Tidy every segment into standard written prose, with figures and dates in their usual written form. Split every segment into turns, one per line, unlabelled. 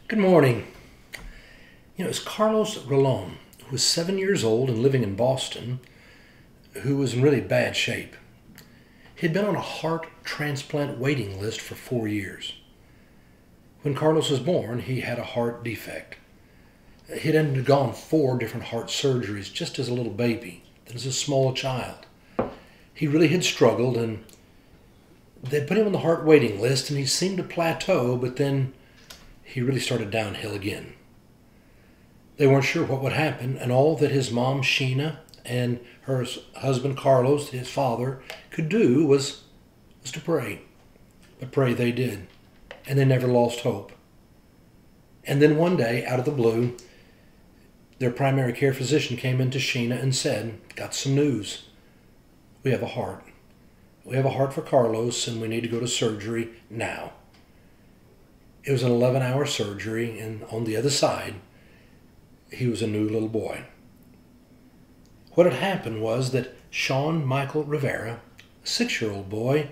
Good morning. It's Carlos Rolon, who was 7 years old and living in Boston, who was in really bad shape. He'd been on a heart transplant waiting list for 4 years. When Carlos was born, he had a heart defect. He'd undergone 4 different heart surgeries just as a little baby, then as a small child. He really had struggled, and they put him on the heart waiting list, and he seemed to plateau, but then he really started downhill again. They weren't sure what would happen, and all that his mom, Sheena, and her husband, Carlos, his father, could do was to pray. But pray they did, and they never lost hope. And then one day, out of the blue, their primary care physician came into Sheena and said, "Got some news. We have a heart. We have a heart for Carlos, and we need to go to surgery now." It was an 11-hour surgery, and on the other side, he was a new little boy. What had happened was that Sean Michael Rivera, a 6-year-old boy,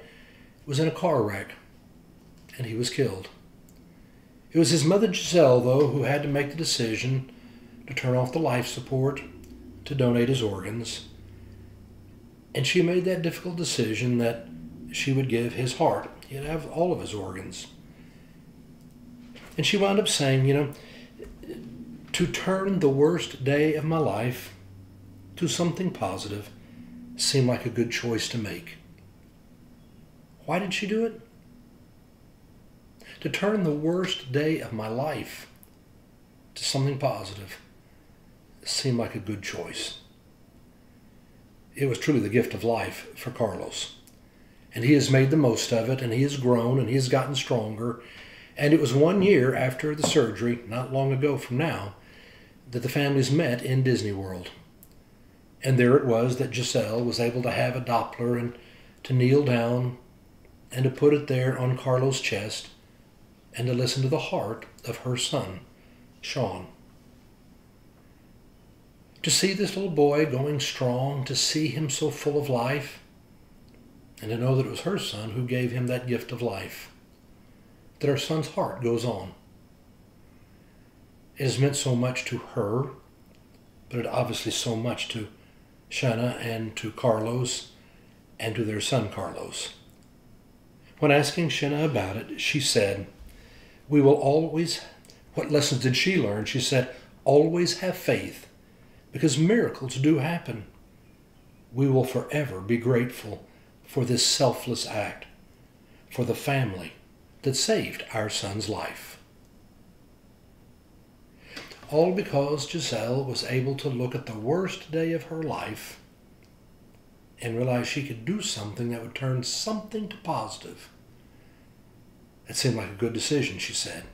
was in a car wreck, and he was killed. It was his mother, Giselle, though, who had to make the decision to turn off the life support, to donate his organs. And she made that difficult decision that she would give his heart. He'd have all of his organs. And she wound up saying, to turn the worst day of my life to something positive seemed like a good choice to make. Why did she do it? To turn the worst day of my life to something positive seemed like a good choice. It was truly the gift of life for Carlos. And he has made the most of it, and he has grown, and he has gotten stronger. And it was 1 year after the surgery, not long ago from now, that the families met in Disney World. And there it was that Giselle was able to have a Doppler and to kneel down and to put it there on Carlos' chest and to listen to the heart of her son, Sean. To see this little boy going strong, to see him so full of life, and to know that it was her son who gave him that gift of life, that our son's heart goes on. It has meant so much to her, but it obviously so much to Shanna and to Carlos and to their son Carlos. When asking Shanna about it, she said, "We will always," what lessons did she learn? She said, "always have faith, because miracles do happen. We will forever be grateful for this selfless act, for the family that saved our son's life." All because Giselle was able to look at the worst day of her life and realize she could do something that would turn something to positive. It seemed like a good decision, she said.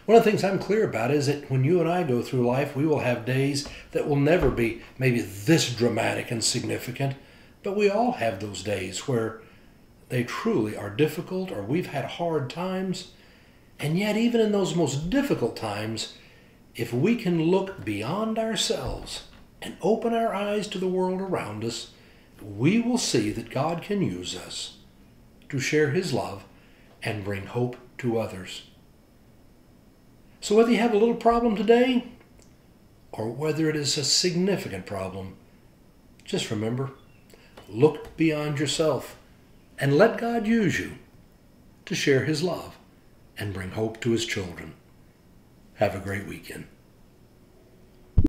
One of the things I'm clear about is that when you and I go through life, we will have days that will never be maybe this dramatic and significant, but we all have those days where they truly are difficult, or we've had hard times. And yet, even in those most difficult times, if we can look beyond ourselves and open our eyes to the world around us, we will see that God can use us to share His love and bring hope to others. So whether you have a little problem today, or whether it is a significant problem, just remember, look beyond yourself and let God use you to share His love and bring hope to His children. Have a great weekend.